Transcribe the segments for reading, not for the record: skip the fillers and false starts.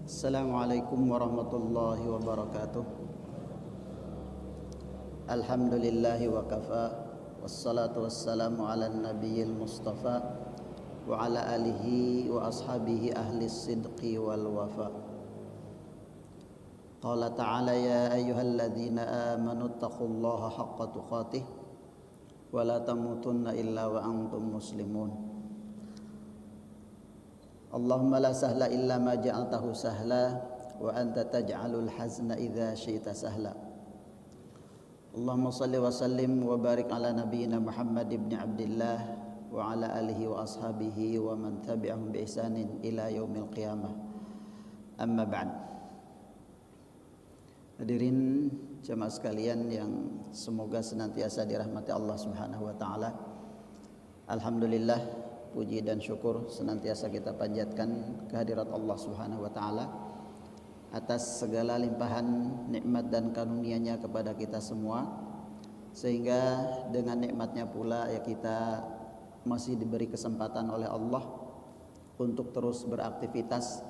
Assalamualaikum warahmatullahi wabarakatuh. Alhamdulillahi wa kafa. Wassalatu wassalamu ala nabiyil mustafa wa ala alihi wa ashabihi ahli sidqi wal wafa. Qala ta'ala ya ayyuhalladzina amanu taqullaha haqqa tuqatih wa la tamutunna illa wa antum muslimun. Allahumma la sahla illa ma ja'altahu sahla wa anta taj'alul hazna idza syi'ta sahla. Allahumma salli wa sallim wa barik ala nabiyyina Muhammad ibn Abdillah wa ala alihi wa ashabihi wa man tabi'ahum bi ihsanin ila yaumil qiyamah. Amma ba'd. Hadirin jemaah sekalian yang semoga senantiasa dirahmati Allah Subhanahu wa taala. Alhamdulillah, puji dan syukur senantiasa kita panjatkan kehadirat Allah Subhanahu wa taala atas segala limpahan nikmat dan karunia-Nya kepada kita semua, sehingga dengan nikmatnya pula ya kita masih diberi kesempatan oleh Allah untuk terus beraktivitas,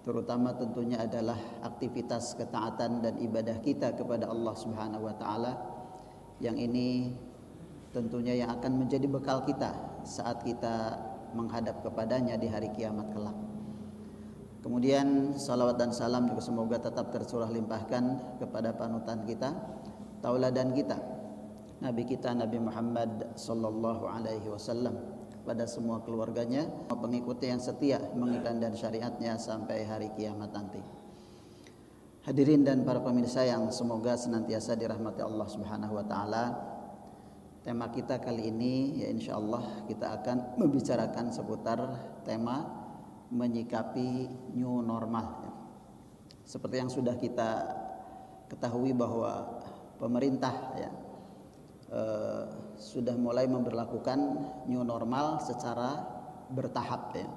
terutama tentunya adalah aktivitas ketaatan dan ibadah kita kepada Allah Subhanahu wa taala, yang ini tentunya yang akan menjadi bekal kita saat kita menghadap kepadanya di hari kiamat kelak. Kemudian salawat dan salam juga semoga tetap tercurah limpahkan kepada panutan kita, tauladan kita, Nabi kita Nabi Muhammad sallallahu alaihi wasallam, pada semua keluarganya, pengikutnya yang setia mengikuti dan syariatnya sampai hari kiamat nanti. Hadirin dan para pemirsa yang semoga senantiasa dirahmati Allah Subhanahu wa taala. Tema kita kali ini ya insyaallah kita akan membicarakan seputar tema menyikapi new normal. Seperti yang sudah kita ketahui bahwa pemerintah ya sudah mulai memberlakukan new normal secara bertahap ya.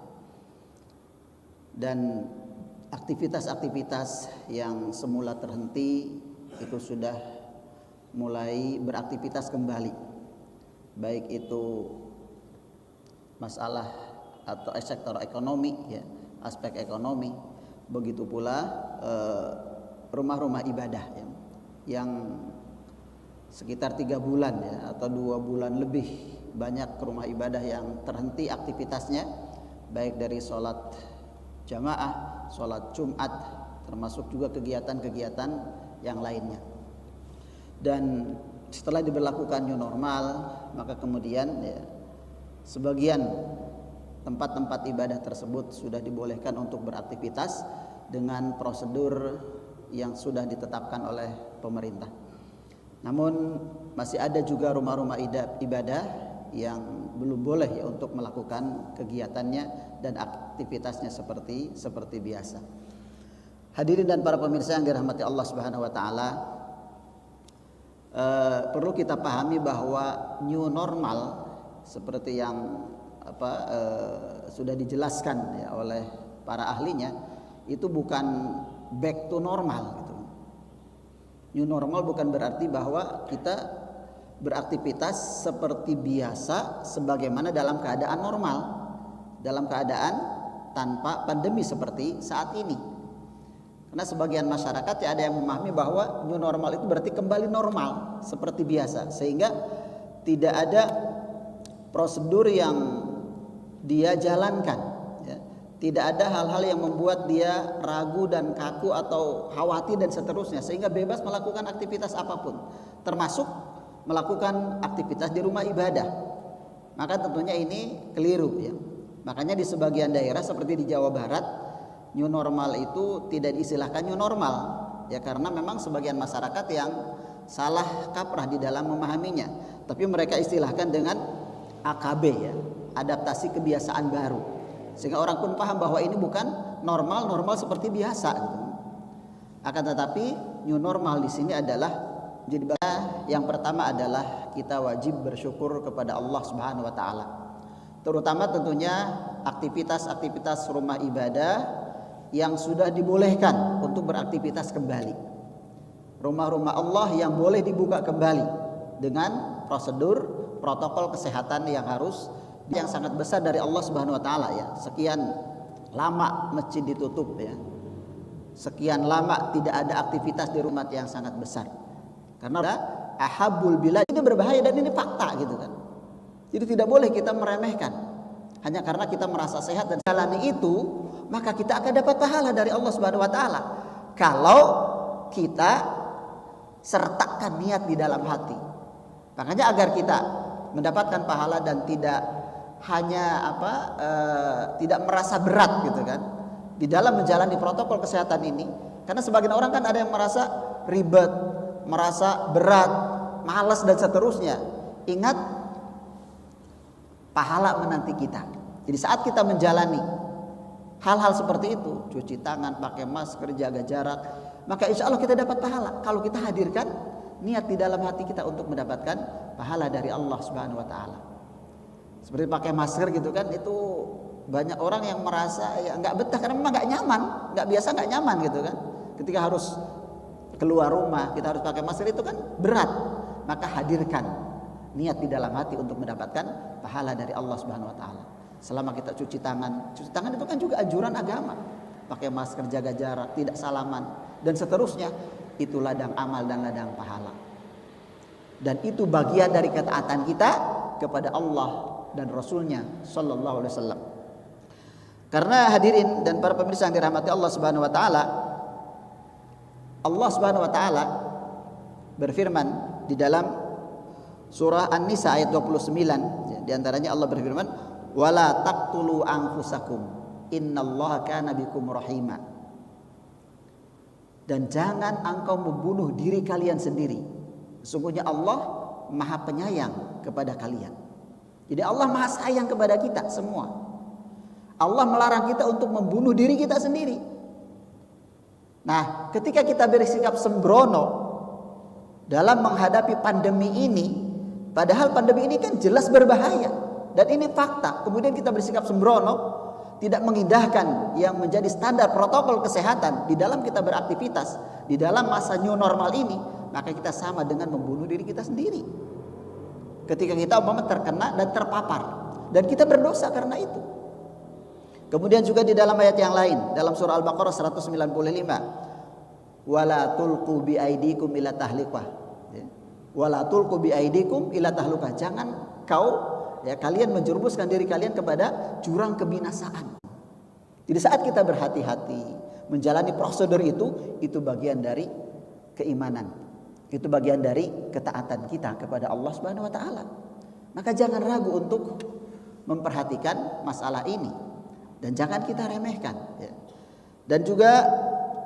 Dan aktivitas-aktivitas yang semula terhenti itu sudah mulai beraktivitas kembali. Baik itu masalah atau sektor ekonomi ya, aspek ekonomi, begitu pula rumah-rumah ibadah ya, yang sekitar 3 bulan ya atau 2 bulan lebih banyak rumah ibadah yang terhenti aktivitasnya, baik dari sholat jamaah, sholat Jumat, termasuk juga kegiatan-kegiatan yang lainnya. Dan setelah diberlakukan new normal, maka kemudian ya, sebagian tempat-tempat ibadah tersebut sudah dibolehkan untuk beraktivitas dengan prosedur yang sudah ditetapkan oleh pemerintah. Namun masih ada juga rumah-rumah ibadah yang belum boleh ya untuk melakukan kegiatannya dan aktivitasnya seperti biasa. Hadirin dan para pemirsa yang dirahmati Allah Subhanahu wa taala, perlu kita pahami bahwa new normal seperti yang sudah dijelaskan ya oleh para ahlinya, itu bukan back to normal gitu. New normal bukan berarti bahwa kita beraktivitas seperti biasa sebagaimana dalam keadaan normal, dalam keadaan tanpa pandemi seperti saat ini. Karena sebagian masyarakat ya ada yang memahami bahwa new normal itu berarti kembali normal seperti biasa, sehingga tidak ada prosedur yang dia jalankan ya. Tidak ada hal-hal yang membuat dia ragu dan kaku atau khawatir dan seterusnya, sehingga bebas melakukan aktivitas apapun, termasuk melakukan aktivitas di rumah ibadah. Maka tentunya ini keliru ya. Makanya di sebagian daerah seperti di Jawa Barat, new normal itu tidak diistilahkan new normal ya, karena memang sebagian masyarakat yang salah kaprah di dalam memahaminya, tapi mereka istilahkan dengan AKB ya, adaptasi kebiasaan baru, sehingga orang pun paham bahwa ini bukan normal seperti biasa gitu. Akan tetapi new normal di sini adalah jadi yang pertama adalah kita wajib bersyukur kepada Allah Subhanahu wa taala, terutama tentunya aktivitas-aktivitas rumah ibadah yang sudah dibolehkan untuk beraktivitas kembali. Rumah-rumah Allah yang boleh dibuka kembali dengan prosedur protokol kesehatan yang sangat besar dari Allah Subhanahu wa taala ya. Sekian lama masjid ditutup ya. sekian lama tidak ada aktivitas di rumah yang sangat besar. Karena ada ahabul bilad, itu berbahaya dan ini fakta gitu kan. Jadi tidak boleh kita meremehkan. Hanya karena kita merasa sehat dan jalani itu, maka kita akan dapat pahala dari Allah Subhanahu wa taala. Kalau kita sertakan niat di dalam hati. Makanya agar kita mendapatkan pahala dan tidak hanya tidak merasa berat gitu kan di dalam menjalani protokol kesehatan ini. Karena sebagian orang kan ada yang merasa ribet, merasa berat, malas dan seterusnya. Ingat, pahala menanti kita. Jadi saat kita menjalani hal-hal seperti itu, cuci tangan, pakai masker, jaga jarak, maka insya Allah kita dapat pahala. Kalau kita hadirkan niat di dalam hati kita untuk mendapatkan pahala dari Allah Subhanahu wa taala. Seperti pakai masker gitu kan, itu banyak orang yang merasa ya nggak betah karena memang nggak nyaman, nggak biasa, nggak nyaman gitu kan. Ketika harus keluar rumah kita harus pakai masker, itu kan berat. Maka hadirkan niat di dalam hati untuk mendapatkan pahala dari Allah Subhanahu wa taala. Selama kita cuci tangan itu kan juga anjuran agama. Pakai masker, jaga jarak, tidak salaman dan seterusnya, itu ladang amal dan ladang pahala. Dan itu bagian dari ketaatan kita kepada Allah dan Rasulnya Sallallahu Alaihi Wasallam. Karena hadirin dan para pemirsa yang dirahmati Allah Subhanahu Wa Taala, Allah Subhanahu Wa Taala berfirman di dalam surah An-Nisa ayat 29. Di antaranya Allah berfirman, "Wala taqtulu anfusakum, innallaha kana bikum rahima." Dan jangan engkau membunuh diri kalian sendiri. Sesungguhnya Allah Maha Penyayang kepada kalian. Jadi Allah Maha sayang kepada kita semua. Allah melarang kita untuk membunuh diri kita sendiri. Nah, ketika kita bersikap sembrono dalam menghadapi pandemi ini, padahal pandemi ini kan jelas berbahaya dan ini fakta. Kemudian kita bersikap sembrono, tidak mengindahkan yang menjadi standar protokol kesehatan di dalam kita beraktivitas di dalam masa new normal ini, maka kita sama dengan membunuh diri kita sendiri. Ketika kita terkena dan terpapar, dan kita berdosa karena itu. Kemudian juga di dalam ayat yang lain, dalam surah Al-Baqarah 195, wala tulqu bi aidikum ila tahliqah. Wala tulqu bi aidikum ila tahlukah. Jangan kalian menjerumuskan diri kalian kepada jurang kebinasaan. Jadi saat kita berhati-hati menjalani prosedur itu bagian dari keimanan. Itu bagian dari ketaatan kita kepada Allah Subhanahu wa taala. Maka jangan ragu untuk memperhatikan masalah ini dan jangan kita remehkan ya. Dan juga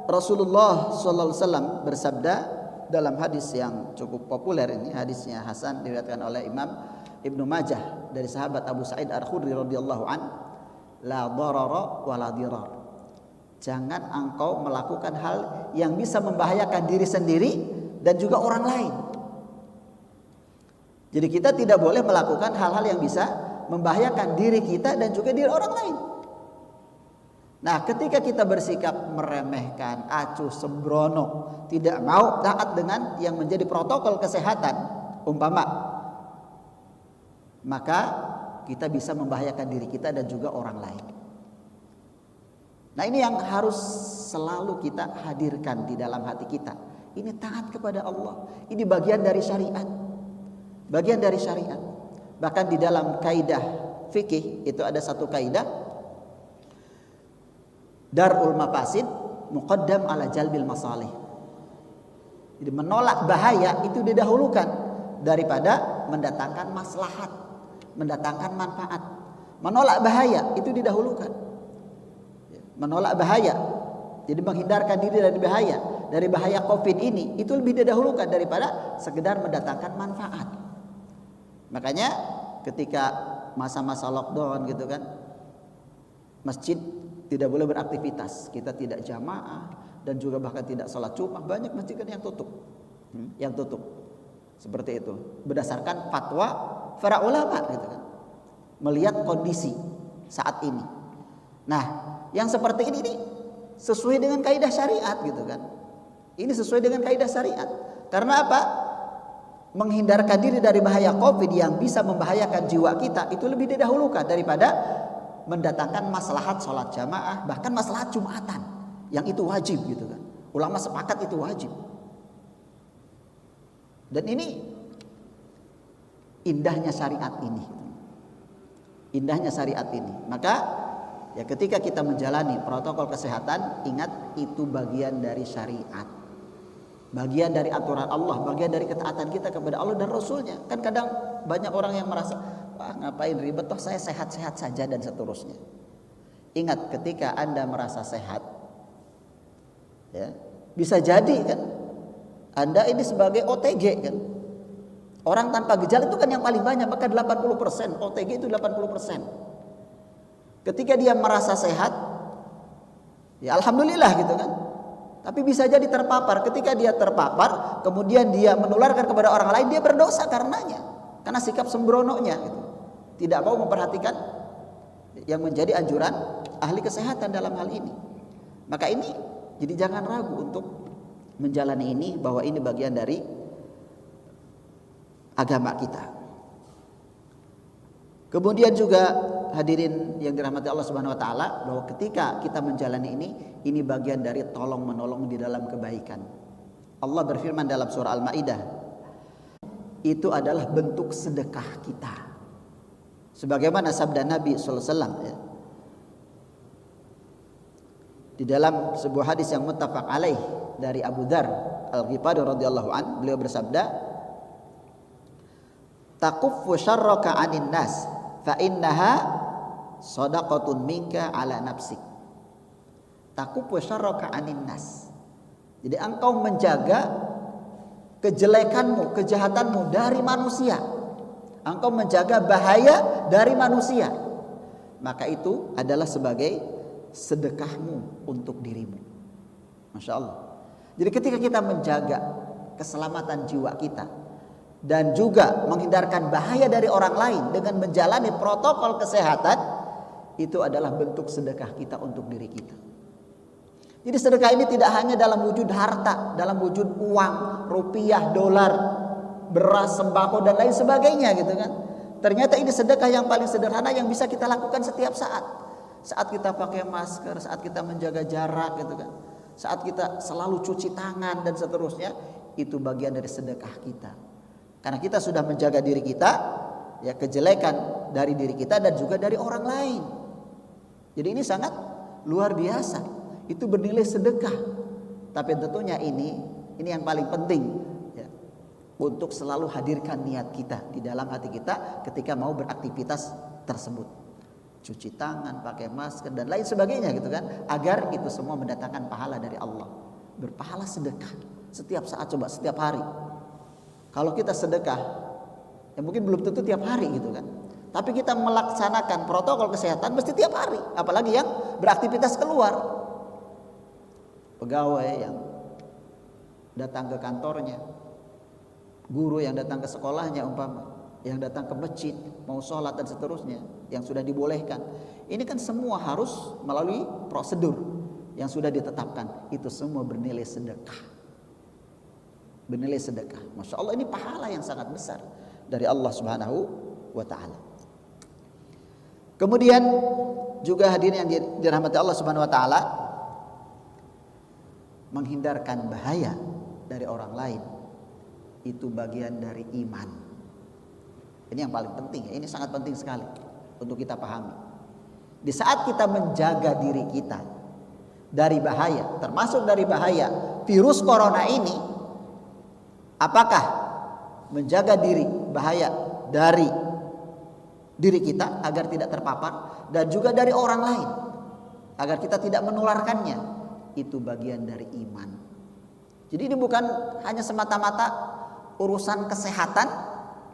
Rasulullah sallallahu alaihi wasallam bersabda dalam hadis yang cukup populer ini, hadisnya hasan, diriwayatkan oleh Imam Ibnu Majah dari sahabat Abu Sa'id Al-Khudri radhiyallahu an, la darara wa la dirar. Jangan engkau melakukan hal yang bisa membahayakan diri sendiri dan juga orang lain. Jadi kita tidak boleh melakukan hal-hal yang bisa membahayakan diri kita dan juga diri orang lain. Nah, ketika kita bersikap meremehkan, acuh, sembrono, tidak mau taat dengan yang menjadi protokol kesehatan umpama, maka kita bisa membahayakan diri kita dan juga orang lain. Nah, ini yang harus selalu kita hadirkan di dalam hati kita. Ini taat kepada Allah. Ini bagian dari syariat. Bagian dari syariat. Bahkan di dalam kaidah fikih itu ada satu kaidah, darul mafasid muqaddam ala jalbil masalih. Jadi menolak bahaya itu didahulukan daripada mendatangkan maslahat, mendatangkan manfaat. Menolak bahaya itu didahulukan. Menolak bahaya, jadi menghindarkan diri dari bahaya COVID ini, itu lebih didahulukan daripada sekedar mendatangkan manfaat. Makanya ketika masa-masa lockdown gitu kan, masjid tidak boleh beraktivitas, kita tidak jamaah dan juga bahkan tidak sholat Jumat. Banyak masjid kan yang tutup, seperti itu berdasarkan fatwa para ulama gitu kan, melihat kondisi saat ini. Nah, yang seperti ini sesuai dengan kaidah syariat gitu kan. Ini sesuai dengan kaidah syariat. Karena apa? Menghindarkan diri dari bahaya COVID yang bisa membahayakan jiwa kita itu lebih didahulukan daripada mendatangkan maslahat sholat jamaah, bahkan maslahat Jumatan. yang itu wajib gitu kan. Ulama sepakat itu wajib. Dan ini indahnya syariat ini. Indahnya syariat ini. Maka ya ketika kita menjalani protokol kesehatan, ingat itu bagian dari syariat. Bagian dari aturan Allah, bagian dari ketaatan kita kepada Allah dan Rasulnya. Kan kadang banyak orang yang merasa, wah ngapain ribet, toh saya sehat-sehat saja dan seterusnya. Ingat ketika Anda merasa sehat, ya, bisa jadi kan Anda ini sebagai OTG kan. Orang tanpa gejala itu kan yang paling banyak, maka 80%, OTG itu 80%. Ketika dia merasa sehat, ya alhamdulillah gitu kan. Tapi bisa jadi terpapar. Ketika dia terpapar, kemudian dia menularkan kepada orang lain, dia berdosa karenanya. Karena sikap sembrononya gitu. Tidak mau memperhatikan yang menjadi anjuran ahli kesehatan dalam hal ini. Maka ini jadi jangan ragu untuk menjalani ini, bahwa ini bagian dari agama kita. Kemudian juga hadirin yang dirahmati Allah Subhanahu wa taala, bahwa ketika kita menjalani ini bagian dari tolong menolong di dalam kebaikan. Allah berfirman dalam surah Al-Maidah, itu adalah bentuk sedekah kita. Sebagaimana sabda Nabi sallallahu alaihi wasallam ya. Di dalam sebuah hadis yang muttafaq alaih dari Abu Dzar Al-Ghifari radhiyallahu an, beliau bersabda, "Taquffu syarraka 'anin nas fa innaha shadaqatun minka 'ala nafsik." Taquffu syarraka 'anin nas. Jadi engkau menjaga kejelekanmu, kejahatanmu dari manusia. Engkau menjaga bahaya dari manusia. Maka itu adalah sebagai sedekahmu untuk dirimu. Masya Allah. Jadi ketika kita menjaga keselamatan jiwa kita dan juga menghindarkan bahaya dari orang lain dengan menjalani protokol kesehatan, itu adalah bentuk sedekah kita untuk diri kita. Jadi sedekah ini tidak hanya dalam wujud harta, dalam wujud uang, rupiah, dolar, beras, sembako dan lain sebagainya gitu kan. Ternyata ini sedekah yang paling sederhana yang bisa kita lakukan setiap saat. Saat kita pakai masker, saat kita menjaga jarak gitu kan. Saat kita selalu cuci tangan dan seterusnya, itu bagian dari sedekah kita. Karena kita sudah menjaga diri kita, ya kejelekan dari diri kita dan juga dari orang lain. Jadi ini sangat luar biasa. Itu bernilai sedekah. Tapi tentunya ini yang paling penting ya, untuk selalu hadirkan niat kita di dalam hati kita ketika mau beraktivitas tersebut. Cuci tangan, pakai masker dan lain sebagainya gitu kan, agar itu semua mendatangkan pahala dari Allah. Berpahala sedekah setiap saat, coba setiap hari. Kalau kita sedekah, ya mungkin belum tentu tiap hari gitu kan. Tapi kita melaksanakan protokol kesehatan mesti tiap hari, apalagi yang beraktivitas keluar. Pegawai yang datang ke kantornya, guru yang datang ke sekolahnya umpama, yang datang ke masjid mau sholat dan seterusnya, yang sudah dibolehkan. Ini kan semua harus melalui prosedur yang sudah ditetapkan. Itu semua bernilai sedekah. Bernilai sedekah. Masya Allah, ini pahala yang sangat besar dari Allah Subhanahu wa ta'ala. Kemudian juga hadirin yang dirahmati Allah Subhanahu wa ta'ala, menghindarkan bahaya dari orang lain itu bagian dari iman. Ini yang paling penting ya. Ini sangat penting sekali untuk kita pahami. Di saat kita menjaga diri kita dari bahaya, termasuk dari bahaya virus corona ini, apakah menjaga diri bahaya dari diri kita agar tidak terpapar dan juga dari orang lain agar kita tidak menularkannya, itu bagian dari iman. Jadi ini bukan hanya semata-mata urusan kesehatan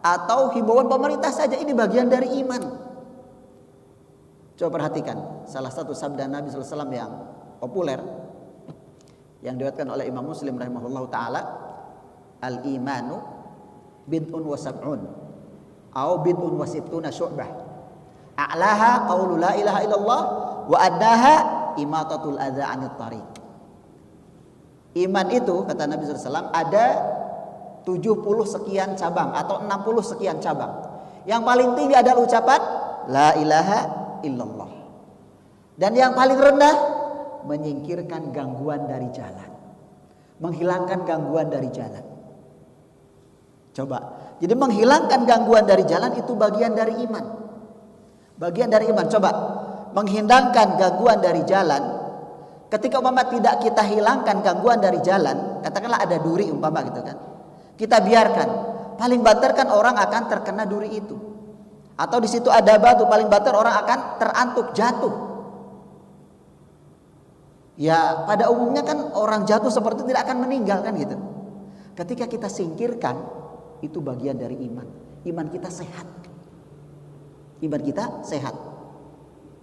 atau himbauan pemerintah saja, ini bagian dari iman. Coba perhatikan salah satu sabda Nabi sallallahu alaihi wasallam yang populer yang diriwayatkan oleh Imam Muslim rahimahullahu taala, al-imanu bid'un wa sab'un au bid'un wa sittuna syu'bah. A'laha qaulu la ilaha illallah wa adnaha imatatul adza 'anit thariq. Iman itu kata Nabi sallallahu alaihi wasallam ada 70 sekian cabang atau 60 sekian cabang. Yang paling tinggi adalah ucapan la ilaha illallah. Dan yang paling rendah menyingkirkan gangguan dari jalan. Menghilangkan gangguan dari jalan. Coba. Jadi menghilangkan gangguan dari jalan itu bagian dari iman. Bagian dari iman. Coba. Menghilangkan gangguan dari jalan. Ketika umpama tidak kita hilangkan gangguan dari jalan, katakanlah ada duri umpama gitu kan. Kita biarkan. Paling banter kan orang akan terkena duri itu. Atau di situ ada batu, paling banter orang akan terantuk, jatuh. Ya pada umumnya kan orang jatuh seperti itu tidak akan meninggal kan gitu. Ketika kita singkirkan, itu bagian dari iman. Iman kita sehat. Iman kita sehat.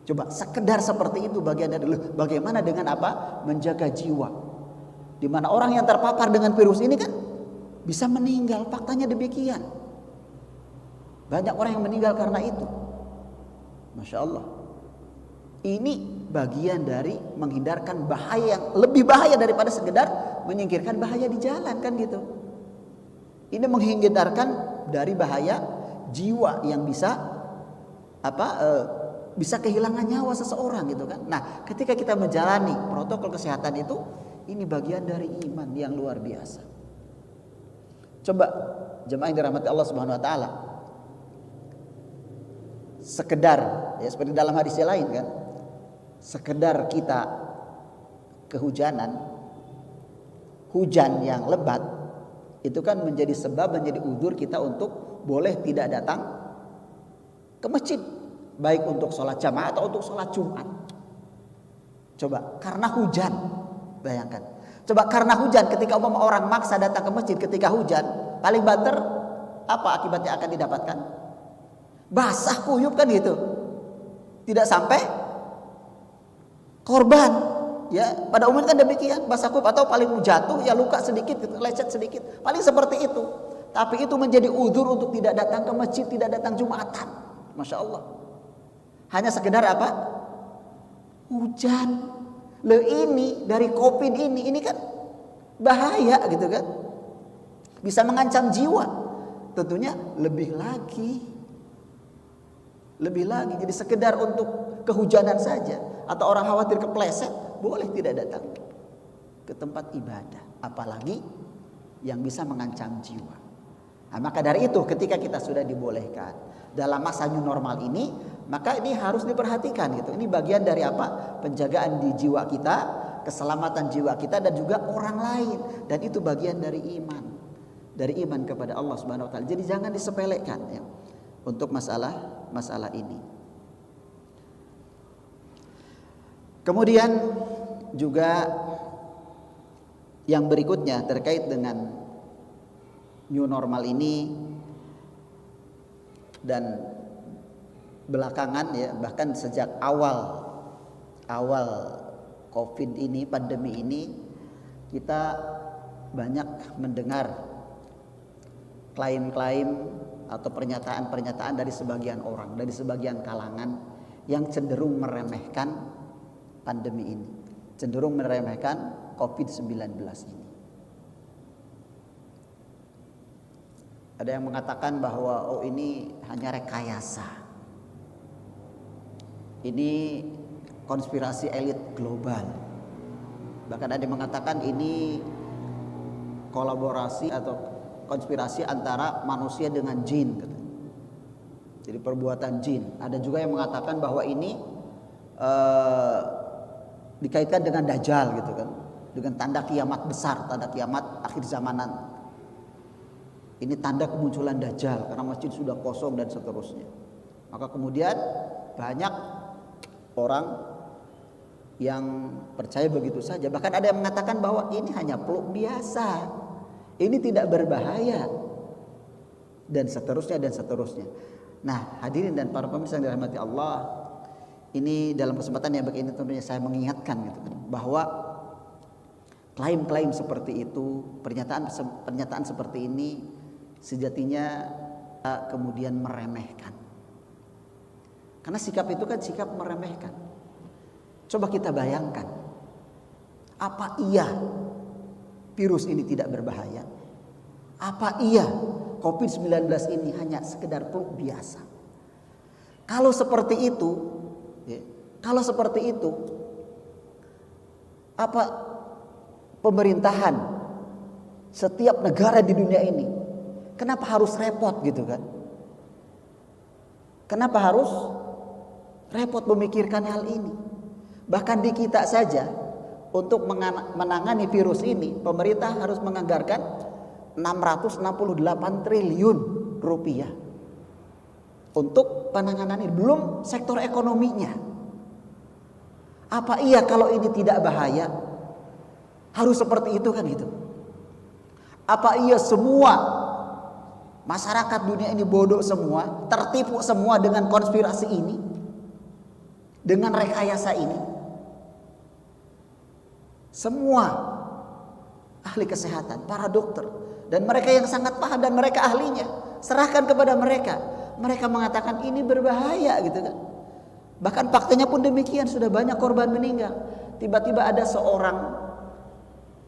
Coba sekedar seperti itu bagian dari bagaimana dengan apa? Menjaga jiwa. Di mana orang yang terpapar dengan virus ini kan bisa meninggal, faktanya demikian. Banyak orang yang meninggal karena itu. Masya Allah. Ini bagian dari menghindarkan bahaya yang lebih bahaya daripada sekedar menyingkirkan bahaya di jalan kan gitu. Ini menghindarkan dari bahaya jiwa yang bisa bisa kehilangan nyawa seseorang gitu kan. Nah, ketika kita menjalani protokol kesehatan itu, ini bagian dari iman yang luar biasa. Coba jemaah yang dirahmati Allah Subhanahu wa taala. Sekedar ya seperti dalam hadis yang lain kan. Sekedar kita kehujanan, hujan yang lebat itu kan menjadi sebab, menjadi udzur kita untuk boleh tidak datang ke masjid, baik untuk sholat jamaah atau untuk sholat Jumat. Coba karena hujan, bayangkan. Coba karena hujan, ketika umpama orang maksa datang ke masjid ketika hujan, paling banter apa akibatnya akan didapatkan? Basah kuyup kan gitu. Tidak sampai korban, ya pada umumnya kan demikian, basah kuyup atau paling jatuh ya luka sedikit, lecet sedikit, paling seperti itu. Tapi itu menjadi udzur untuk tidak datang ke masjid, tidak datang Jumatan. Masya Allah. Hanya sekedar apa? Hujan. Loh ini dari COVID ini kan bahaya gitu kan, bisa mengancam jiwa. Tentunya lebih lagi. Jadi sekedar untuk kehujanan saja atau orang khawatir kepleset, boleh tidak datang ke tempat ibadah, apalagi yang bisa mengancam jiwa. Nah, maka dari itu ketika kita sudah dibolehkan dalam masa new normal ini, maka ini harus diperhatikan gitu. Ini bagian dari apa? Penjagaan di jiwa kita, keselamatan jiwa kita dan juga orang lain, dan itu bagian dari iman. Dari iman kepada Allah Subhanahu wa taala. Jadi jangan disepelekan ya untuk masalah ini. Kemudian juga yang berikutnya terkait dengan new normal ini, dan belakangan ya bahkan sejak awal COVID ini, pandemi ini, kita banyak mendengar klaim-klaim atau pernyataan-pernyataan dari sebagian orang, dari sebagian kalangan yang cenderung meremehkan pandemi ini, cenderung meremehkan COVID-19 ini. Ada yang mengatakan bahwa ini hanya rekayasa. Ini konspirasi elit global. Bahkan ada yang mengatakan ini kolaborasi atau konspirasi antara manusia dengan jin. Jadi perbuatan jin. Ada juga yang mengatakan bahwa ini dikaitkan dengan Dajjal gitu kan, dengan tanda kiamat besar, tanda kiamat akhir zamanan. Ini tanda kemunculan Dajjal karena masjid sudah kosong dan seterusnya. Maka kemudian banyak orang yang percaya begitu saja. Bahkan ada yang mengatakan bahwa ini hanya flu biasa, ini tidak berbahaya, dan seterusnya dan seterusnya. Nah, hadirin dan para pemirsa yang dirahmati Allah, ini dalam kesempatan yang begini tentunya saya mengingatkan gitu, bahwa klaim-klaim seperti itu, pernyataan seperti ini sejatinya kemudian meremehkan. Karena sikap itu kan sikap meremehkan. Coba kita bayangkan, apa iya virus ini tidak berbahaya? Apa iya COVID-19 ini hanya sekedar flu biasa? Kalau seperti itu, Apa pemerintahan setiap negara di dunia ini kenapa harus repot gitu kan? Kenapa harus repot memikirkan hal ini? Bahkan di kita saja untuk menangani virus ini pemerintah harus menganggarkan 668 triliun rupiah untuk penanganan ini, belum sektor ekonominya. Apa iya kalau ini tidak bahaya? Harus seperti itu kan gitu. Apa iya semua masyarakat dunia ini bodoh semua, tertipu semua dengan konspirasi ini, dengan rekayasa ini? Semua ahli kesehatan, para dokter, dan mereka yang sangat paham dan mereka ahlinya, serahkan kepada mereka. Mereka mengatakan ini berbahaya gitu kan. Bahkan faktanya pun demikian, sudah banyak korban meninggal. Tiba-tiba ada seorang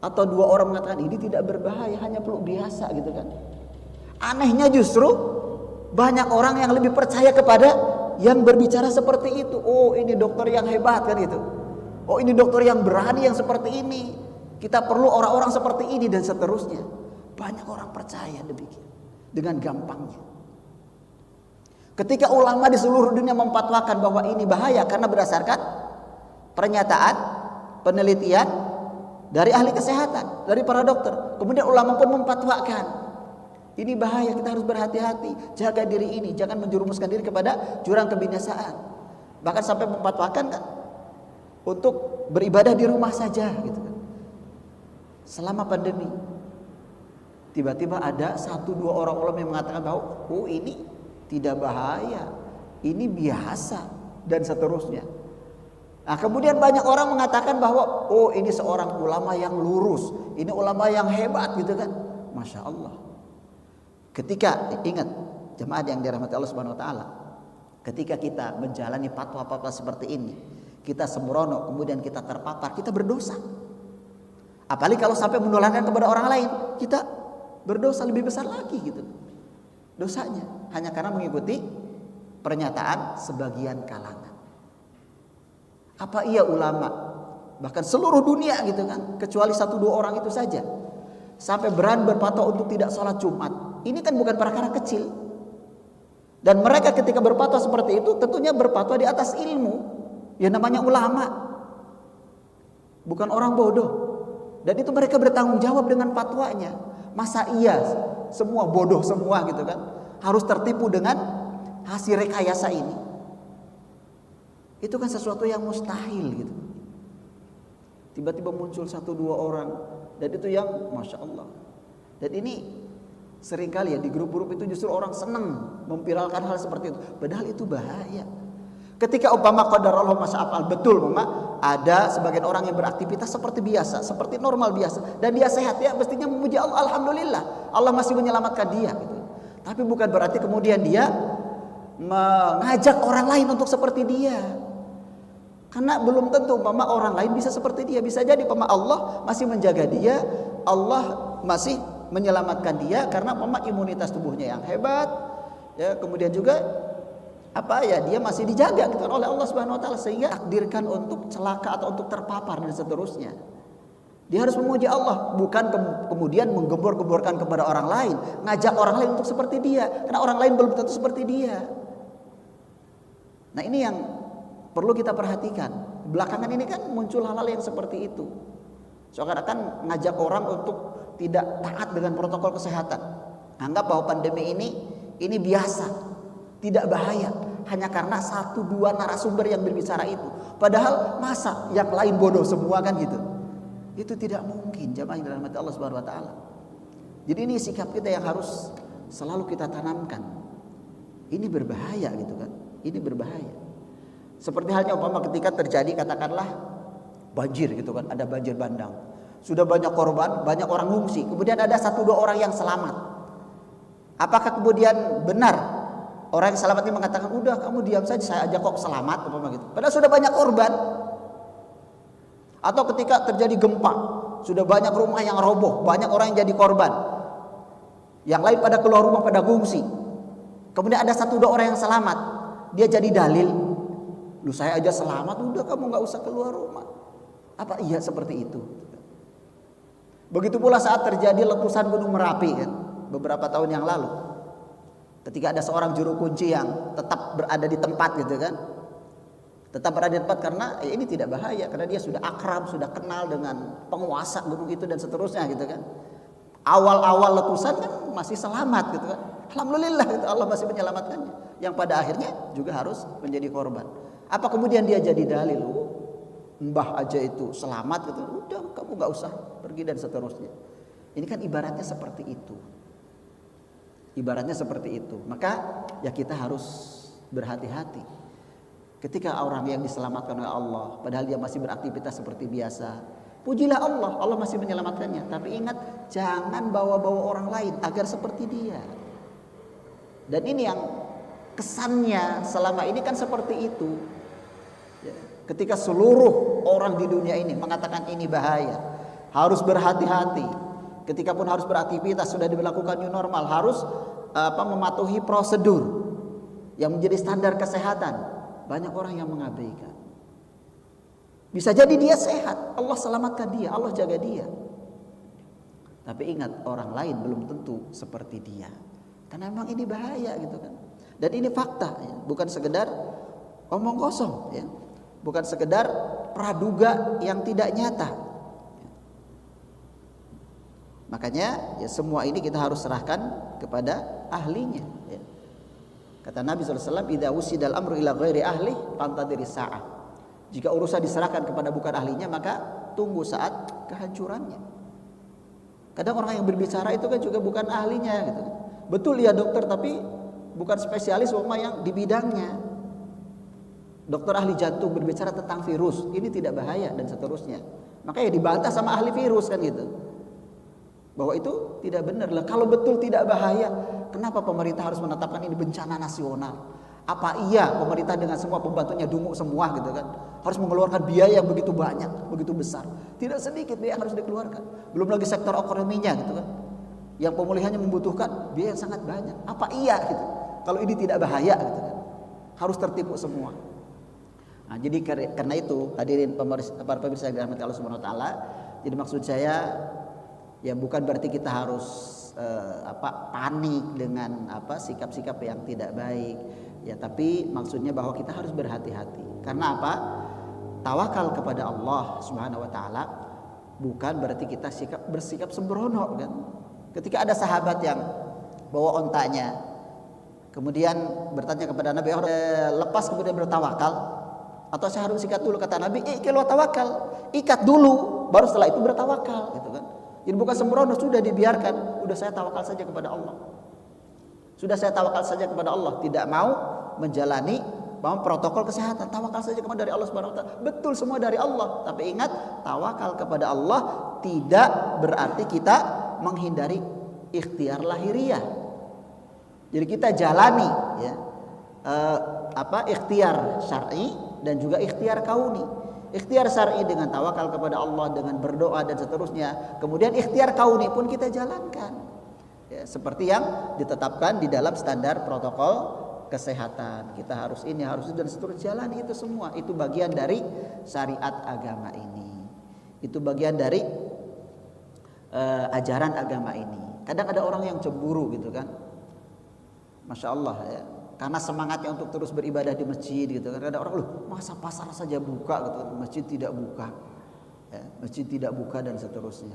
atau dua orang mengatakan ini tidak berbahaya, hanya flu biasa gitu kan. Anehnya justru banyak orang yang lebih percaya kepada yang berbicara seperti itu. Oh, ini dokter yang hebat kan itu. Oh, ini dokter yang berani yang seperti ini. Kita perlu orang-orang seperti ini dan seterusnya. Banyak orang percaya demikian dengan gampangnya. Ketika ulama di seluruh dunia memfatwakan bahwa ini bahaya karena berdasarkan pernyataan, penelitian dari ahli kesehatan, dari para dokter. Kemudian ulama pun memfatwakan ini bahaya, kita harus berhati-hati, jaga diri ini, jangan menjerumuskan diri kepada jurang kebinasaan. Bahkan sampai memfatwakan kan untuk beribadah di rumah saja gitu kan. Selama pandemi. Tiba-tiba ada 1-2 orang ulama yang mengatakan bahwa oh ini tidak bahaya, ini biasa dan seterusnya. Nah, kemudian banyak orang mengatakan bahwa oh ini seorang ulama yang lurus, ini ulama yang hebat gitu kan. Masya Allah. Ketika ingat jemaah yang dirahmati Allah Subhanahu Wa Taala, ketika kita menjalani fatwa-fatwa seperti ini, kita sembrono, kemudian kita terpapar, kita berdosa. Apalagi kalau sampai menularkan kepada orang lain, kita berdosa lebih besar lagi gitu. Dosanya hanya karena mengikuti pernyataan sebagian kalangan. Apa iya ulama, bahkan seluruh dunia gitu kan, kecuali 1-2 orang itu saja, sampai berani berfatwa untuk tidak sholat Jumat? Ini kan bukan perkara kecil. Dan mereka ketika berfatwa seperti itu tentunya berfatwa di atas ilmu, yang namanya ulama, bukan orang bodoh. Dan itu mereka bertanggung jawab dengan fatwanya. Masa iya semua bodoh semua gitu kan, harus tertipu dengan hasil rekayasa ini? Itu kan sesuatu yang mustahil gitu. Tiba-tiba muncul 1-2 orang, dan itu yang Masya Allah. Dan ini seringkali ya di grup-grup itu justru orang senang memviralkan hal seperti itu, padahal itu bahaya. Ketika umpama qadarullah masya'afal, betul umpama ada sebagian orang yang beraktivitas seperti biasa, seperti normal biasa, dan dia sehat, ya mestinya memuji Allah, alhamdulillah Allah masih menyelamatkan dia gitu. Tapi bukan berarti kemudian dia mengajak orang lain untuk seperti dia, karena belum tentu umpama orang lain bisa seperti dia. Bisa jadi umpama Allah masih menjaga dia, Allah masih menyelamatkan dia karena umpama imunitas tubuhnya yang hebat, ya, kemudian juga dia masih dijaga gitu oleh Allah Subhanahu Wa Taala, sehingga takdirkan untuk celaka atau untuk terpapar dan seterusnya. Dia harus memuji Allah, bukan kemudian menggembor-gemborkan kepada orang lain, ngajak orang lain untuk seperti dia, karena orang lain belum tentu seperti dia. Nah, ini yang perlu kita perhatikan. Belakangan ini kan muncul hal-hal yang seperti itu, seakan-akan ngajak orang untuk tidak taat dengan protokol kesehatan, anggap bahwa pandemi ini biasa, tidak bahaya, hanya karena 1-2 narasumber yang berbicara itu. Padahal masa yang lain bodoh semua kan gitu. Itu tidak mungkin, jamaah yang dirahmati Allah Subhanahu Wa Taala. Jadi ini sikap kita yang harus selalu kita tanamkan. Ini berbahaya gitu kan. Ini berbahaya. Seperti halnya umpama ketika terjadi katakanlah banjir gitu kan, ada banjir bandang. Sudah banyak korban, banyak orang ngungsi, kemudian ada 1-2 orang yang selamat. Apakah kemudian benar orang yang selamat ini mengatakan, udah kamu diam saja, saya aja kok selamat, apa gitu. Padahal sudah banyak korban. Atau ketika terjadi gempa, sudah banyak rumah yang roboh, banyak orang yang jadi korban. Yang lain pada keluar rumah, pada ngungsi. Kemudian ada 1-2 orang yang selamat, dia jadi dalil, lu saya aja selamat, udah kamu nggak usah keluar rumah. Apa iya seperti itu? Begitu pula saat terjadi letusan Gunung Merapi kan, beberapa tahun yang lalu. Ketika ada seorang juru kunci yang tetap berada di tempat gitu kan. Tetap berada di tempat karena ini tidak bahaya, karena dia sudah akrab, sudah kenal dengan penguasa gunung itu dan seterusnya gitu kan. Awal-awal letusan kan masih selamat gitu kan. Alhamdulillah gitu, Allah masih menyelamatkannya. Yang pada akhirnya juga harus menjadi korban. Apa kemudian dia jadi dalil? Mbah aja itu selamat gitu, udah kamu gak usah pergi dan seterusnya. Ini kan ibaratnya seperti itu. Ibaratnya seperti itu. Maka ya kita harus berhati-hati. Ketika orang yang diselamatkan oleh Allah, padahal dia masih beraktivitas seperti biasa, pujilah Allah, Allah masih menyelamatkannya. Tapi ingat, jangan bawa-bawa orang lain agar seperti dia. Dan ini yang kesannya selama ini kan seperti itu. Ketika seluruh orang di dunia ini mengatakan ini bahaya, harus berhati-hati. Ketika pun harus beraktivitas, sudah diberlakukan new normal, harus mematuhi prosedur yang menjadi standar kesehatan. Banyak orang yang mengabaikan. Bisa jadi dia sehat, Allah selamatkan dia, Allah jaga dia. Tapi ingat, orang lain belum tentu seperti dia. Karena memang ini bahaya gitu kan. Dan ini fakta ya, bukan sekedar omong kosong ya. Bukan sekedar praduga yang tidak nyata. Makanya ya semua ini kita harus serahkan kepada ahlinya ya. Kata Nabi SAW, idza wusidal amru ila ghairi ahli fantadiri sa'ah. Jika urusan diserahkan kepada bukan ahlinya, maka tunggu saat kehancurannya. Kadang orang yang berbicara itu kan juga bukan ahlinya gitu. Betul ya dokter, tapi bukan spesialis yang di bidangnya. Dokter ahli jantung berbicara tentang virus, ini tidak bahaya dan seterusnya. Makanya dibantah sama ahli virus kan gitu. Bahwa itu tidak benar lah. Kalau betul tidak bahaya, kenapa pemerintah harus menetapkan ini bencana nasional? Apa iya pemerintah dengan semua pembantunya dungu semua gitu kan? Harus mengeluarkan biaya yang begitu banyak, begitu besar. Tidak sedikit biaya yang harus dikeluarkan. Belum lagi sektor ekonominya gitu kan. Yang pemulihannya membutuhkan biaya yang sangat banyak. Apa iya gitu? Kalau ini tidak bahaya gitu kan? Harus tertipu semua. Nah, jadi karena itu hadirin para pemirsa yang dirahmati Allah Subhanahu wa taala, jadi maksud saya ya bukan berarti kita harus panik dengan sikap-sikap yang tidak baik ya, tapi maksudnya bahwa kita harus berhati-hati. Karena apa? Tawakal kepada Allah Subhanahu wa taala bukan berarti kita bersikap sembrono kan. Ketika ada sahabat yang bawa ontanya kemudian bertanya kepada Nabi, lepas kemudian bertawakal atau saya harus ikat dulu? Kata Nabi, kalau tawakal, ikat dulu baru setelah itu bertawakal gitu kan. Jadi bukan sembrono, sudah dibiarkan, sudah saya tawakal saja kepada Allah. Sudah saya tawakal saja kepada Allah, tidak mau menjalani protokol kesehatan, tawakal saja kepada dari Allah Subhanahu wa taala. Betul semua dari Allah, tapi ingat, tawakal kepada Allah tidak berarti kita menghindari ikhtiar lahiriah. Jadi kita jalani ya ikhtiar syar'i dan juga ikhtiar kauni. Ikhtiar syar'i dengan tawakal kepada Allah, dengan berdoa dan seterusnya. Kemudian ikhtiar kauni pun kita jalankan. Ya, seperti yang ditetapkan di dalam standar protokol kesehatan. Kita harus ini, harus itu dan seterusnya, jalani itu semua. Itu bagian dari syariat agama ini. Itu bagian dari ajaran agama ini. Kadang ada orang yang cemburu gitu kan. Masya Allah ya. Karena semangatnya untuk terus beribadah di masjid gitu kan. Ada orang, loh masa pasar saja buka gitu kan, masjid tidak buka ya, masjid tidak buka dan seterusnya.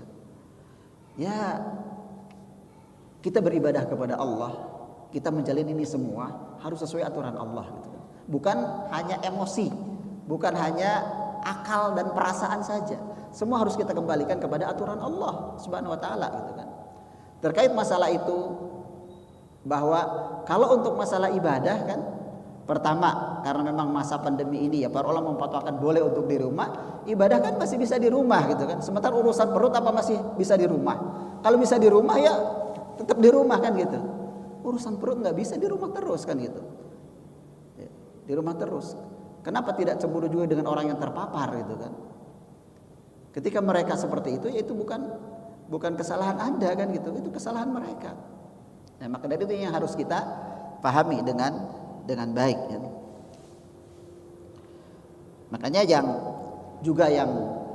Ya kita beribadah kepada Allah, kita menjalin ini semua harus sesuai aturan Allah gitu kan. Bukan hanya emosi, bukan hanya akal dan perasaan saja. Semua harus kita kembalikan kepada aturan Allah Subhanahu wa taala gitu kan. Terkait masalah itu, bahwa kalau untuk masalah ibadah kan, pertama karena memang masa pandemi ini ya para ulama memfatwakan boleh untuk di rumah. Ibadah kan masih bisa di rumah gitu kan. Sementara urusan perut apa masih bisa di rumah? Kalau bisa di rumah ya tetap di rumah kan gitu. Urusan perut nggak bisa di rumah terus kan gitu. Di rumah terus. Kenapa tidak cemburu juga dengan orang yang terpapar gitu kan? Ketika mereka seperti itu, ya itu bukan kesalahan Anda kan gitu. Itu kesalahan mereka. Nah, maka dari itu yang harus kita pahami dengan baik ya. Makanya yang juga yang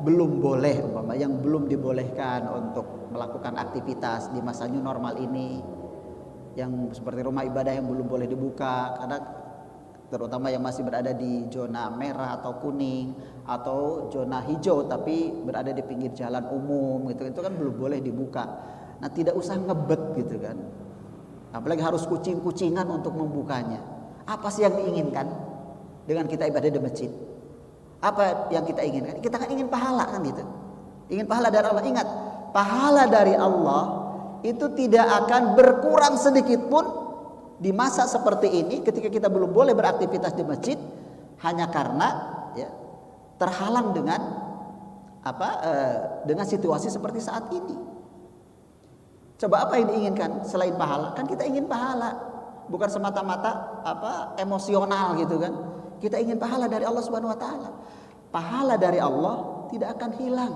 belum boleh, yang belum dibolehkan untuk melakukan aktivitas di masa new normal ini, yang seperti rumah ibadah yang belum boleh dibuka, karena terutama yang masih berada di zona merah atau kuning atau zona hijau tapi berada di pinggir jalan umum gitu, itu kan belum boleh dibuka. Nah, tidak usah ngebet gitu kan, apalagi harus kucing-kucingan untuk membukanya. Apa sih yang diinginkan dengan kita ibadah di masjid? Apa yang kita inginkan? Kita kan ingin pahala kan gitu, ingin pahala dari Allah. Ingat, pahala dari Allah itu tidak akan berkurang sedikit pun di masa seperti ini ketika kita belum boleh beraktivitas di masjid, hanya karena ya terhalang dengan dengan situasi seperti saat ini. Coba apa yang diinginkan selain pahala? Kan kita ingin pahala, bukan semata-mata emosional gitu kan. Kita ingin pahala dari Allah Subhanahu wa taala. Pahala dari Allah tidak akan hilang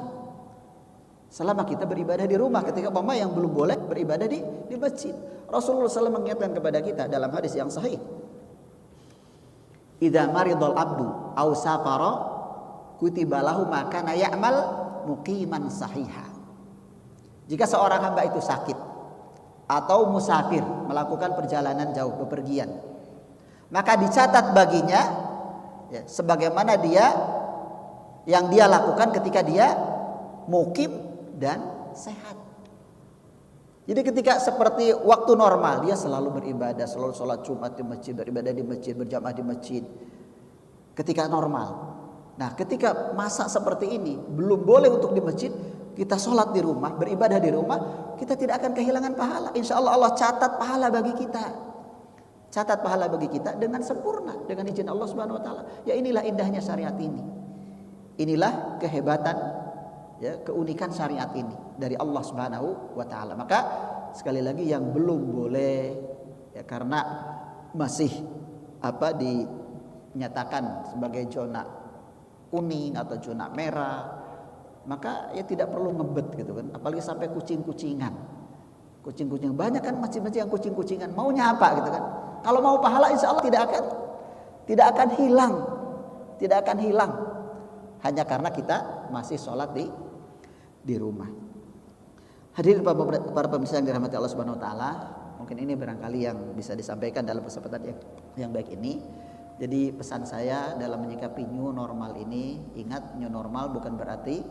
selama kita beribadah di rumah, ketika yang belum boleh beribadah di masjid. Rasulullah SAW mengingatkan kepada kita dalam hadis yang sahih, idza maridul abdu aw safara kutiba lahu ma kana ya'mal muqiman sahiha. Jika seorang hamba itu sakit atau musafir, melakukan perjalanan jauh, bepergian, maka dicatat baginya ya, sebagaimana yang dia lakukan ketika dia mukim dan sehat. Jadi ketika seperti waktu normal, dia selalu beribadah, selalu sholat Jumat di masjid, beribadah di masjid, berjamaah di masjid, ketika normal. Nah, ketika masa seperti ini belum boleh untuk di masjid, kita sholat di rumah, beribadah di rumah, kita tidak akan kehilangan pahala. Insya Allah Allah catat pahala bagi kita, catat pahala bagi kita dengan sempurna, dengan izin Allah Subhanahu Wa Taala. Ya, inilah indahnya syariat ini, inilah kehebatan, ya, keunikan syariat ini dari Allah Subhanahu wa taala. Maka sekali lagi yang belum boleh ya, karena masih dinyatakan sebagai zona kuning atau zona merah, maka ya tidak perlu ngebet gitu kan, apalagi sampai kucing-kucingan. Kucing-kucing banyak kan masjid-masjid yang kucing-kucingan. Maunya apa gitu kan? Kalau mau pahala insya Allah tidak akan hilang. Tidak akan hilang hanya karena kita masih sholat di rumah. Hadirin para pemirsa yang dirahmati Allah Subhanahu wa taala, mungkin ini barangkali yang bisa disampaikan dalam kesempatan yang baik ini. Jadi pesan saya dalam menyikapi new normal ini, ingat, new normal bukan berarti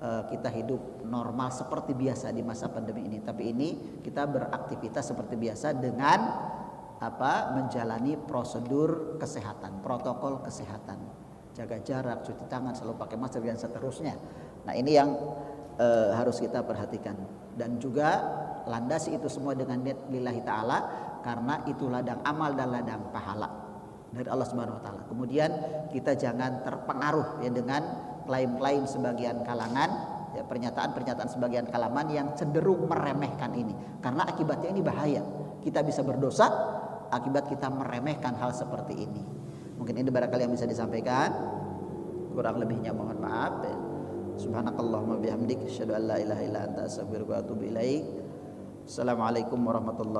kita hidup normal seperti biasa di masa pandemi ini, tapi ini kita beraktivitas seperti biasa dengan menjalani prosedur kesehatan, protokol kesehatan, jaga jarak, cuci tangan, selalu pakai masker dan seterusnya. Nah, ini yang harus kita perhatikan, dan juga landasi itu semua dengan niat lillahi ta'ala, karena itu ladang amal dan ladang pahala dari Allah Subhanahu wa taala. Kemudian kita jangan terpengaruh ya dengan klaim-klaim sebagian kalangan, ya, pernyataan-pernyataan sebagian kalangan yang cenderung meremehkan ini, karena akibatnya ini bahaya. Kita bisa berdosa akibat kita meremehkan hal seperti ini. Mungkin ini barangkali yang bisa disampaikan. Kurang lebihnya mohon maaf. Subhanakallahumma bihamdik, asyhadu an la ilaha illa anta, astaghfiruka wa atubu ilaik. Assalamualaikum warahmatullahi